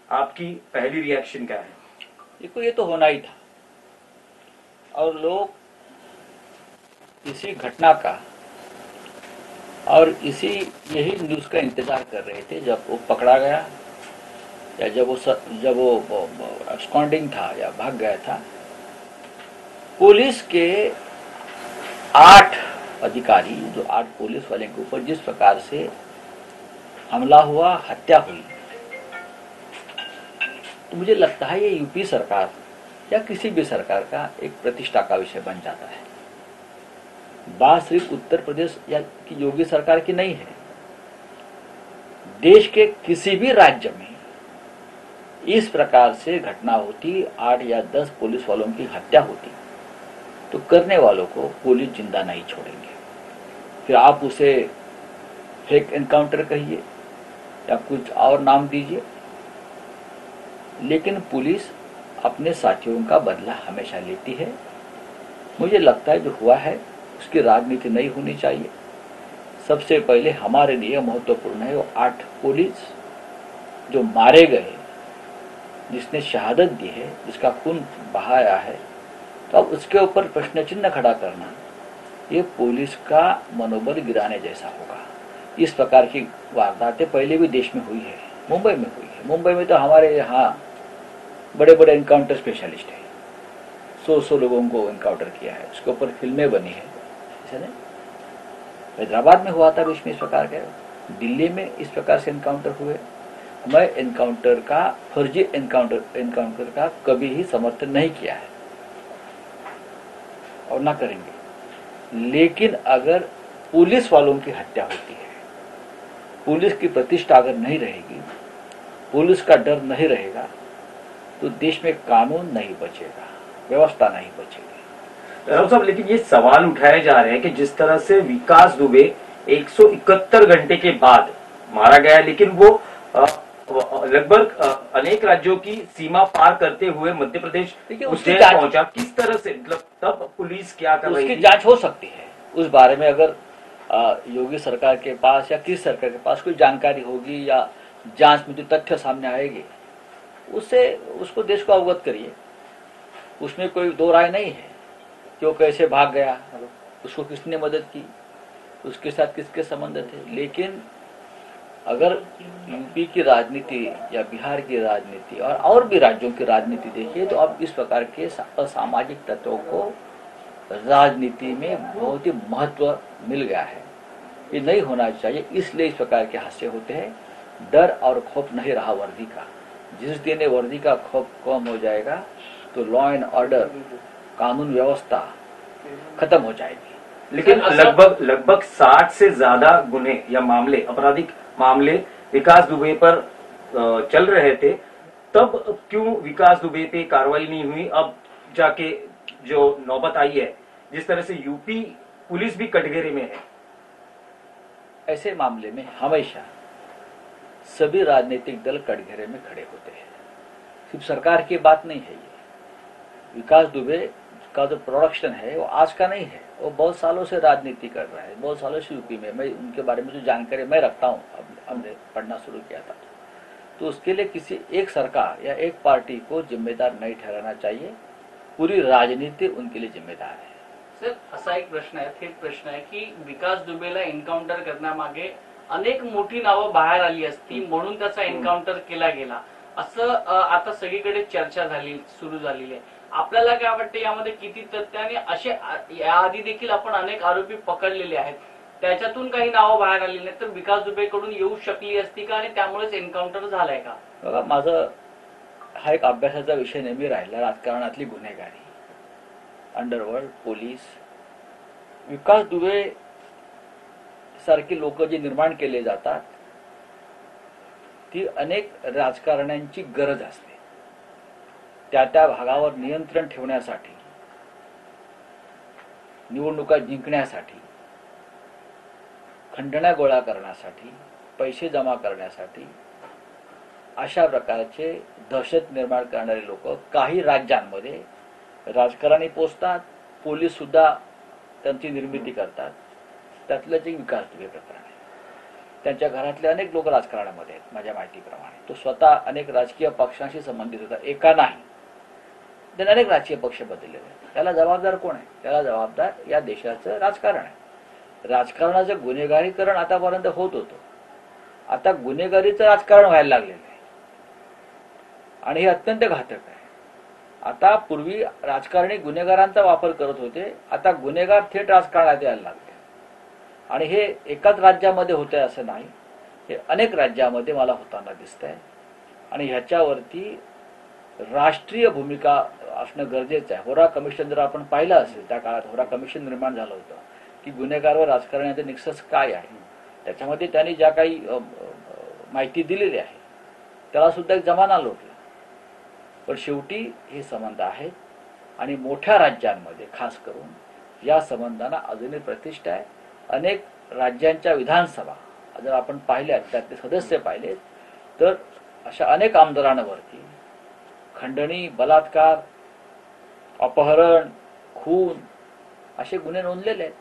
आपकी पहली रिएक्शन क्या है? देखो, ये तो होना ही था और लोग इसी घटना का और इसी यही न्यूज़ का इंतजार कर रहे थे जब वो पकड़ा गया या जब वो absconding था या भाग गया था। पुलिस के 8 अधिकारी, जो 8 पुलिस वाले के ऊपर जिस प्रकार से हमला हुआ, हत्या हुई, तो मुझे लगता है ये यूपी सरकार या किसी भी सरकार का एक प्रतिष्ठा का विषय बन जाता है। बात सिर्फ उत्तर प्रदेश या की योगी सरकार की नहीं है, देश के किसी भी राज्य में इस प्रकार से घटना होती, 8 या 10 पुलिस वालों की हत्या होती, तो करने वालों को पुलिस जिंदा नहीं छोड़ेंगे। फिर आप उसे फेक एनकाउंटर कहिए या कुछ और नाम दीजिए, लेकिन पुलिस अपने साथियों का बदला हमेशा लेती है। मुझे लगता है जो हुआ है उसकी राजनीति नहीं होनी चाहिए। सबसे पहले हमारे लिए महत्वपूर्ण है वो 8 पुलिस जो मारे गए, जिसने शहादत दी है, जिसका खून बहाया है, तो अब उसके ऊपर प्रश्न चिन्ह खड़ा करना ये पुलिस का मनोबल गिराने जैसा होगा। इस प्रकार की वारदातें पहले भी देश में हुई है, मुंबई में हुई है। मुंबई में तो हमारे यहाँ बड़े बड़े एनकाउंटर स्पेशलिस्ट है, 100 लोगों को एनकाउंटर किया है, उसके ऊपर फिल्में बनी है। ऐसा नहीं, हैदराबाद में हुआ था बीच में इस प्रकार के, दिल्ली में इस प्रकार से एनकाउंटर हुए। मैं एनकाउंटर का, फर्जी एनकाउंटर का कभी ही समर्थन नहीं किया है और ना करेंगे, लेकिन अगर पुलिस वालों की हत्या होती है, पुलिस की प्रतिष्ठा अगर नहीं रहेगी, पुलिस का डर नहीं रहेगा, तो देश में कानून नहीं बचेगा, व्यवस्था नहीं बचेगी। राव साहब, लेकिन ये सवाल उठाए जा रहे हैं कि जिस तरह से विकास दुबे 171 घंटे के बाद मारा गया, लेकिन वो लगभग अनेक राज्यों की सीमा पार करते हुए मध्य प्रदेश उज्जैन पहुंचा। किस तरह से, मतलब तब पुलिस क्या कर रही थी? उसकी जांच हो सकती है। उस बारे में अगर योगी सरकार के पास या किस सरकार के पास कोई जानकारी होगी या जांच में जो तथ्य सामने आएगी, उससे उसको देश को अवगत करिए। उसमें कोई दो राय नहीं है कि वो कैसे भाग गया, उसको किसने मदद की, उसके साथ किसके संबंध थे। लेकिन अगर यूपी की राजनीति या बिहार की राजनीति और भी राज्यों की राजनीति देखिए, तो अब इस प्रकार के असामाजिक तत्वों को राजनीति में बहुत ही महत्व मिल गया है। ये नहीं होना चाहिए, इसलिए इस प्रकार के हादसे होते हैं। डर और खौफ नहीं रहा वर्दी का। जिस दिन वर्दी का खौफ कम हो जाएगा तो लॉ एंड ऑर्डर, कानून व्यवस्था खत्म हो जाएगी। लेकिन लगभग 60 से ज्यादा गुने या मामले, आपराधिक मामले विकास दुबे पर चल रहे थे, तब क्यों विकास दुबे पे कार्रवाई नहीं हुई? अब जाके जो नौबत आई है, जिस तरह से यूपी पुलिस भी कटघरे में है। ऐसे मामले में हमेशा सभी राजनीतिक दल कटघरे में खड़े होते हैं, सिर्फ सरकार की बात नहीं है। ये विकास दुबे का जो प्रोडक्शन है वो आज का नहीं है, वो बहुत सालों से राजनीति कर रहा है, बहुत सालों से यूपी में। मैं उनके बारे में जो जानकारी मैं रखता हूँ, अब हमने पढ़ना शुरू किया था, तो उसके लिए किसी एक सरकार या एक पार्टी को जिम्मेदार नहीं ठहराना चाहिए, पूरी राजनीति उनके लिए जिम्मेदार है। सर, असा एक प्रश्न आहे, थेट प्रश्न आहे की विकास दुबेला एन्काउंटर करण्यामागे अनेक मोठी नावं बाहेर आली असती म्हणून त्याचा एन्काउंटर केला गेला, असं आता सगळीकडे चर्चा सुरू झालेली आहे। आपल्याला काय वाटतं यामध्ये किती तथ्य, आणि असे याआधी देखील आपण अनेक आरोपी पकडलेले आहेत, त्याच्यातून काही नावं बाहेर आलेली नाही, तर विकास दुबेकडून येऊ शकली असती का आणि त्यामुळेच एन्काउंटर झालाय का? बघा, माझं हा एक अभ्यासाचा विषय नेहमी राहिला, राजकारणातली गुन्हेगारी, अंडरवर्ल्ड, पोलीस। विकास दुबे सारखी लोक जे निर्माण केले जातात ती अनेक राजकारण्यांची गरज असते, त्या भागावर नियंत्रण ठेवण्यासाठी, निवडणुका जिंकण्यासाठी, खंडण्या गोळा करण्यासाठी, पैसे जमा करण्यासाठी अशा प्रकारचे दहशत निर्माण करणारे लोक काही राज्यांमध्ये राजकारणी पोचतात, पोलीस सुद्धा त्यांची निर्मिती करतात। त्यातलंच एक विकास दुबे प्रकरण आहे। त्यांच्या घरातले अनेक लोक राजकारणामध्ये आहेत माझ्या माहितीप्रमाणे. तो स्वतः अनेक राजकीय पक्षांशी संबंधित होता, एका नाही, त्याने अनेक राजकीय पक्ष बदललेले आहेत. त्याला जबाबदार कोण आहे? त्याला जबाबदार या देशाचं राजकारण आहे. राजकारणाचं गुन्हेगारीकरण आतापर्यंत होत होतं, आता गुन्हेगारीचं राजकारण व्हायला लागलेलं आहे आणि हे अत्यंत घातक आहे. आता पूर्वी राजकारणी गुन्हेगारांचा वापर करत होते, आता गुन्हेगार थेट राजकारणात यायला लागले आणि हे एकाच राज्यामध्ये होत आहे असं नाही, हे अनेक राज्यामध्ये मला होताना दिसतंय आणि ह्याच्यावरती राष्ट्रीय भूमिका असणं गरजेचं आहे. होरा कमिशन जर आपण पाहिलं असेल, त्या काळात होरा कमिशन निर्माण झालं होतं की गुन्हेगार व राजकारण्याचे निकष काय आहे, त्याच्यामध्ये त्यांनी ज्या काही माहिती दिलेली आहे त्याला सुद्धा एक जमाना लोटला. पण शेवटी हे संबंध आहेत आणि मोठ्या राज्यांमध्ये खास करून या संबंधांना अजूनही प्रतिष्ठा आहे. अनेक राज्यांच्या विधानसभा जर आपण पाहिल्या, त्यातले सदस्य पाहिले तर अशा अनेक आमदारांवरती खंडणी, बलात्कार, अपहरण, खून असे गुन्हे नोंदलेले आहेत.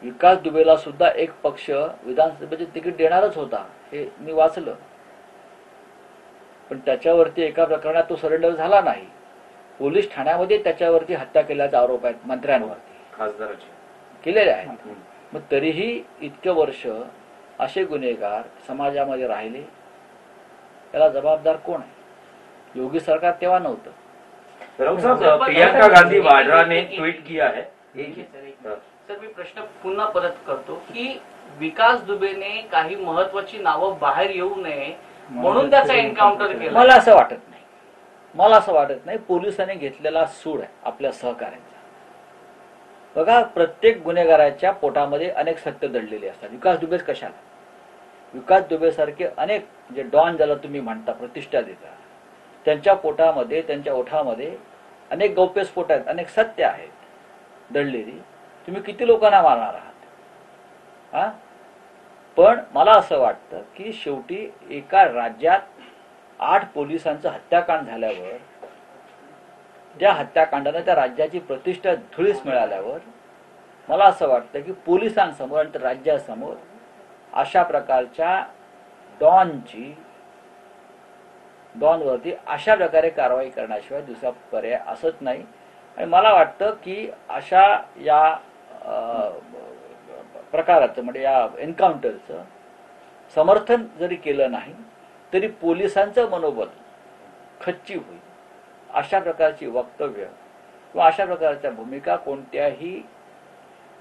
विकास दुबेला सुद्धा एक पक्ष विधानसभेचे तिकीट देणारच होता, हे मी वाचलं, पण त्याच्यावरती एका प्रकरणात तो सरेंडर झाला नाही. पोलीस ठाण्यामध्ये त्याच्यावरती हत्या केल्याचा आरोप आहेत मंत्र्यांवरती, खासदाराचे केलेले आहेत. मग तरीही इतके वर्ष असे गुन्हेगार समाजामध्ये राहिले, त्याला जबाबदार कोण आहे? योगी सरकार तेव्हा नव्हतं. राउत साहब, प्रियंका गांधी वाड्रा ने ट्वीट किया है. सर, मी प्रश्न पुन्हा परत करतो की विकास दुबेने काही महत्वाची नावं बाहेर येऊ नये म्हणून त्याचा एन्काउंटर केला. मला असं वाटत नाही. पोलिसांनी घेतलेला सूड आहे आपल्या सहकार्यांचा. बघा, प्रत्येक गुन्हेगाराच्या पोटामध्ये अनेक सत्य दडलेली असतात. विकास दुबेच कशाला? विकास दुबेसारखे अनेक जे डॉन ज्याला तुम्ही म्हणता, प्रतिष्ठा देता, त्यांच्या पोटामध्ये, त्यांच्या ओठामध्ये अनेक गौप्यस्फोट आहेत, अनेक सत्य आहेत दडलेली. तुम्ही किती लोकांना मारणार आहात? हा, पण मला असं वाटतं की शेवटी एका राज्यात 8 पोलिसांचं हत्याकांड झाल्यावर, त्या हत्याकांडाने त्या राज्याची प्रतिष्ठा धुळीस मिळाल्यावर मला असं वाटतं की पोलिसांसमोर आणि राज्यासमोर अशा प्रकारच्या डॉनवरती अशा प्रकारे कारवाई करण्याशिवाय दुसरा पर्याय असत नाही. आणि मला वाटतं की अशा या प्रकाराचं म्हणजे या एन्काउंटरचं समर्थन जरी केलं नाही तरी पोलिसांचं मनोबल खच्ची होईल. अशा प्रकारची वक्तव्य किंवा अशा प्रकारच्या भूमिका कोणत्याही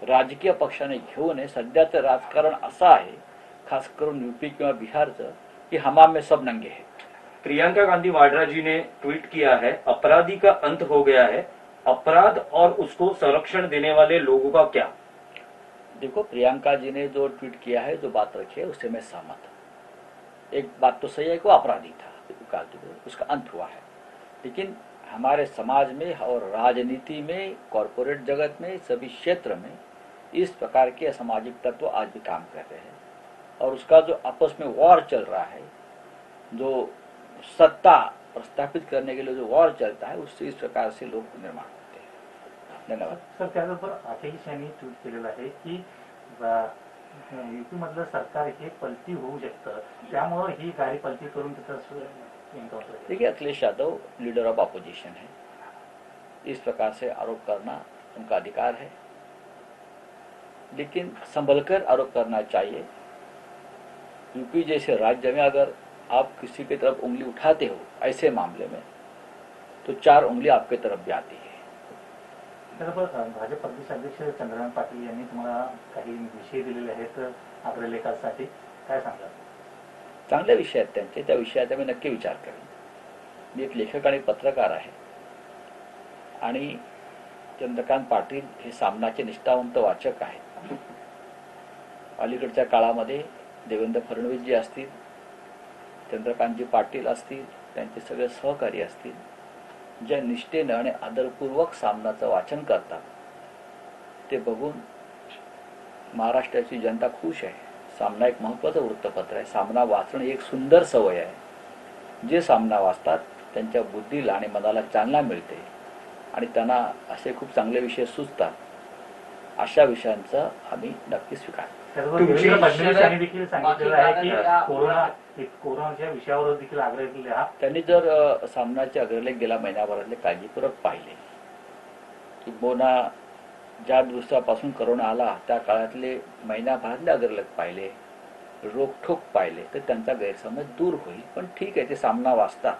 राजकीय पक्षाने घेऊ नये. सध्याचं राजकारण असं आहे, खास करून यूपी किंवा बिहारचं, की हमाम में सब नंगे हैं. प्रियंका गांधी वाड्रा जी ने ट्वीट किया है, अपराधी का अंत हो गया है, अपराध और उसको संरक्षण देने वाले लोगों का क्या? देखो, प्रियंका जी ने जो ट्वीट किया है, जो बात रखी है, उससे मैं सहमत हूँ. एक बात तो सही है कि वो अपराधी था विकास दुबे, उसका अंत हुआ है. लेकिन हमारे समाज में और राजनीति में, कॉरपोरेट जगत में, सभी क्षेत्र में इस प्रकार के असामाजिक तत्व आज भी काम कर रहे हैं. और उसका जो आपस में वॉर चल रहा है, जो सत्ता प्रस्थापित करने के लिए जो वॉर चलता है, उससे इस प्रकार से लोग निर्माण होते हैं. धन्यवाद. सर, त्याचबरोबर आतिश यांनी ट्विट केलेलं आहे की युपी मधलं सरकार हे पलटी होऊ शकतं, त्यामुळे ही गाडी पलटी करून तिथं एन्काउंटर. देखिए, Akhilesh Yadav leader of opposition है, इस प्रकार से आरोप करना उनका अधिकार है, लेकिन संभलकर आरोप करना चाहिए. यूपी जैसे राज्य में अगर आप किसी की तरफ उंगली उठाते हो ऐसे मामले में, तो 4 उंगली आपके तरफ भी आती है. भाजप प्रदेशाध्यक्ष चंद्रकांत पाटील यांनी तुम्हाला काही विषय दिलेले आहेत अग्रलेखासाठी, काय सांगा? चांगले विषय आहेत त्यांचे, त्या विषयाचा मी नक्की विचार करेन. मी एक लेखक आणि पत्रकार आहे आणि चंद्रकांत पाटील हे सामनाचे निष्ठावंत वाचक आहेत. अलीकडच्या काळामध्ये देवेंद्र फडणवीस जी असतील, चंद्रकांतजी पाटील असतील, त्यांचे सगळे सहकारी असतील, ज्या निष्ठेनं आणि आदरपूर्वक सामनाचं वाचन करतात, ते बघून महाराष्ट्राची जनता खुश आहे. सामना एक महत्त्वाचं वृत्तपत्र आहे. सामना वाचणं एक सुंदर सवय आहे. जे सामना वाचतात त्यांच्या बुद्धीला आणि मनाला चालना मिळते आणि त्यांना असे खूप चांगले विषय सुचतात. अशा विषयांचा आम्ही नक्की स्वीकार त्याचबरोबर तुमची देवेंद्र फडणवीस यांनी देखील बाकी सांगितलेलं आहे की कारण कोरोनाच्या विषयावर देखील आग्रह केला. त्यांनी जर सामनाचे अग्रलेख गेल्या महिन्याभरातले काळजीपूर्वक पाहिले, किंबहुना ज्या दिवसापासून करोना आला त्या काळातले महिन्याभरातले अग्रलेख पाहिले, रोखठोक पाहिले, तर त्यांचा गैरसमज दूर होईल. पण ठीक आहे, ते सामना वाचता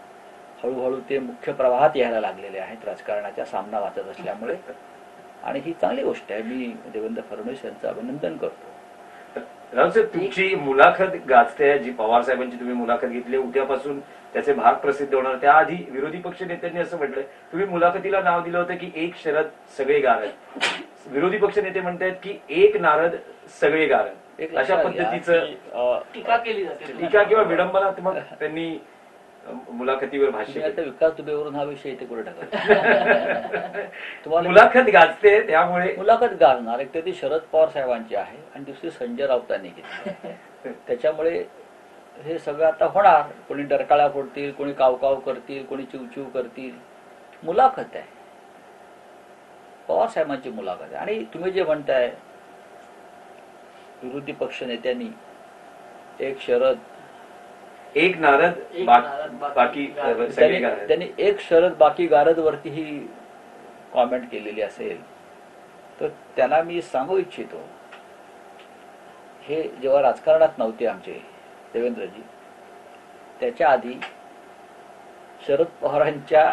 हळूहळू ते मुख्य प्रवाहात यायला लागलेले आहेत राजकारणाच्या, सामना वाचत असल्यामुळे, आणि ही चांगली गोष्ट आहे. मी देवेंद्र फडणवीस यांचं अभिनंदन करतो. राहुल साहेब, तुमची मुलाखत गाजते, जी पवार साहेबांची तुम्ही मुलाखत घेतली, उद्यापासून त्याचे भाग प्रसिद्ध होणार. त्याआधी विरोधी पक्ष नेत्यांनी असं म्हटलंय, तुम्ही मुलाखतीला नाव दिलं होतं की एक शरद सगळे गारद. विरोधी पक्ष नेते म्हणतायत की एक नारद सगळे गारद. अशा पद्धतीचं टीका केली जाते. टीका किंवा विडंबनात्मक त्यांनी मुलाखतीवर भाष्य आता केलं. विकास दुबेवरून हा विषय इथे कुठे टाकला? तुम्हाला मुलाखत गाजते त्यामुळे मुलाखत गाजणार, एक तर ती शरद पवार साहेबांची आहे आणि दुसरी संजय राऊतांनी घेतली. त्याच्यामुळे हे सगळं आता होणार. कोणी डरकाळ्या फोडतील, कोणी कावकाव करतील, कोणी चिवचिव करतील. मुलाखत आहे, पवार साहेबांची मुलाखत आहे. आणि तुम्ही जे म्हणताय विरोधी पक्ष नेत्यांनी एक शरद एक नारद एक नारद, बाकी सगळे गारद. त्यांनी एक शरद बाकी गारद वरती ही कॉमेंट केलेली असेल तर त्यांना मी सांगू इच्छितो, हे जेव्हा राजकारणात नव्हते आमचे देवेंद्रजी, त्याच्या आधी शरद पवारांच्या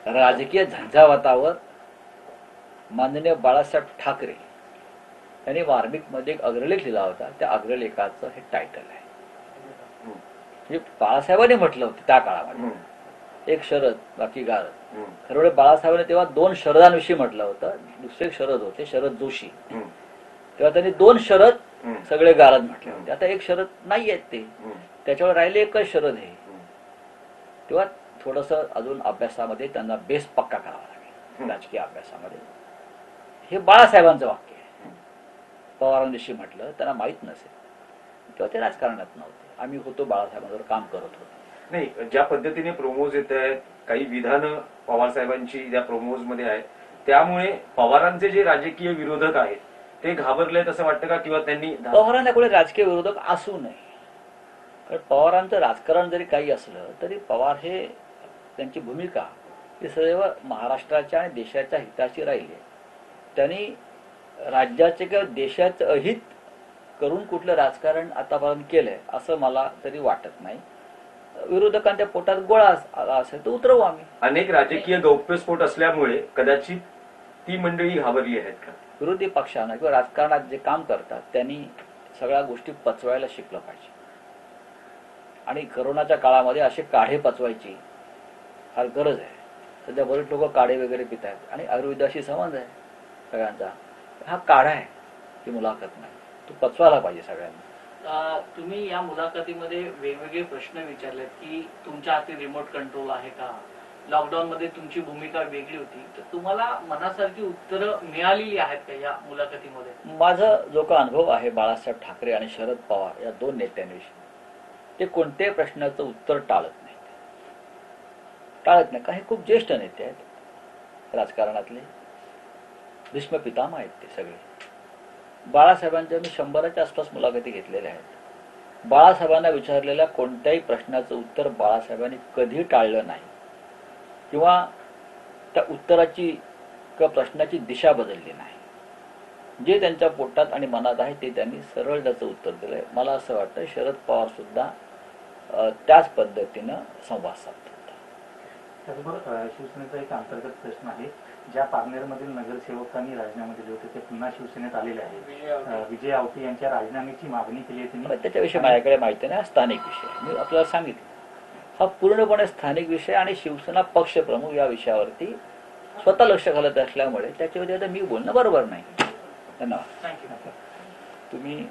राजकीय झंझावातावर माननीय बाळासाहेब ठाकरे यांनी मार्मिकमध्ये एक अग्रलेख लिहिला होता. त्या अग्रलेखाचं हे टायटल आहे. म्हणजे बाळासाहेबांनी म्हटलं होतं त्या काळामध्ये एक शरद बाकी गारद. खरं म्हणजे बाळासाहेबांनी तेव्हा दोन शरदांविषयी म्हटलं होतं. दुसरे एक शरद होते, शरद जोशी. तेव्हा त्यांनी दोन शरद सगळे गारद म्हटले होते. आता एक शरद नाही आहेत ते, त्याच्यावर राहिले एकच शरद आहे. तेव्हा थोडस अजून अभ्यासामध्ये त्यांना बेस पक्का करावा लागेल. राजकीय अभ्यासामध्ये हे बाळासाहेबांचं वाक्य आहे. पवारांविषयी म्हटलं त्यांना माहित नसेल, तेव्हा ते राजकारणात नव्हते. आम्ही होतो, बाळासाहेबांवर काम करत होतो. नाही, ज्या पद्धतीने प्रोमोज येत आहेत, काही विधानं पवार साहेबांची त्या प्रोमोज मध्ये आहेत, त्यामुळे पवारांचे जे राजकीय विरोधक आहेत ते घाबरलेत असं वाटतं का? किंवा त्यांनी पवारांना कोणी राजकीय विरोधक असू नये. कारण पवारांचं राजकारण जरी काही असलं तरी पवार हे त्यांची भूमिका ही सदैव महाराष्ट्राच्या आणि देशाच्या हिताची राहिली. त्यांनी राज्याचे किंवा देशाचं अहित करून कुठलं राजकारण आतापर्यंत केलंय असं मला तरी वाटत नाही. विरोधकांच्या पोटात गोळा आला असेल तर उतरवू आम्ही. अनेक राजकीय गौप्यस्फोट असल्यामुळे कदाचित ती मंडळी घाबरली आहेत का? विरोधी पक्षांना किंवा राजकारणात जे काम करतात त्यांनी सगळ्या गोष्टी पचवायला शिकलं पाहिजे. आणि करोनाच्या काळामध्ये असे काढे पचवायची फार गरज आहे. सध्या बरेच लोक काढे वगैरे पित आहेत आणि आयुर्वेदाशी संबंध आहे सगळ्यांचा. हा काढा आहे, ही मुलाखत नाही. तो पचवायला पाहिजे सगळ्यांना. तुम्ही या मुलाखतीमध्ये वेगवेगळे प्रश्न विचारलेत की तुमच्या हाती रिमोट कंट्रोल आहे का, लॉकडाऊन मध्ये तुमची भूमिका वेगळी होती, तर तुम्हाला मनासारखी उत्तरं मिळालेली आहेत का या मुलाखतीमध्ये? माझा जो का अनुभव आहे बाळासाहेब ठाकरे आणि शरद पवार या दोन नेत्यांविषयी, ते कोणत्याही प्रश्नाचं उत्तर टाळत नाही. कारण हे खूप ज्येष्ठ नेते आहेत राजकारणातले, भीष्म पितामह आहेत ते सगळे. बाळासाहेबांच्या मी 100च्या आसपास मुलाखती घेतलेल्या आहेत. बाळासाहेबांना विचारलेल्या कोणत्याही प्रश्नाचं उत्तर बाळासाहेबांनी कधी टाळलं नाही किंवा त्या उत्तराची किंवा प्रश्नाची दिशा बदलली नाही. जे त्यांच्या पोटात आणि मनात आहे ते त्यांनी सरळ त्याचं उत्तर दिलंय. मला असं वाटतं शरद पवार सुद्धा त्याच पद्धतीनं संवाद साधतात. त्याचबरोबर शिवसेनेचा एक अंतर्गत प्रश्न आहे. ज्या पारनेरमधील नगरसेवकांनी राजीनामे दिले होते ते पुन्हा शिवसेनेत आलेले आहेत. विजय आवटे यांच्या राजीनाम्याची मागणी केली आहे त्यांनी. त्याच्याविषयी माझ्याकडे माहिती नाही. हा स्थानिक विषय मी आपल्याला सांगितलं. हा पूर्णपणे स्थानिक विषय आणि शिवसेना पक्षप्रमुख या विषयावरती स्वतः लक्ष घालत असल्यामुळे त्याच्यावरती आता मी बोलणं बरोबर नाही. धन्यवाद. थँक्यू. तुम्ही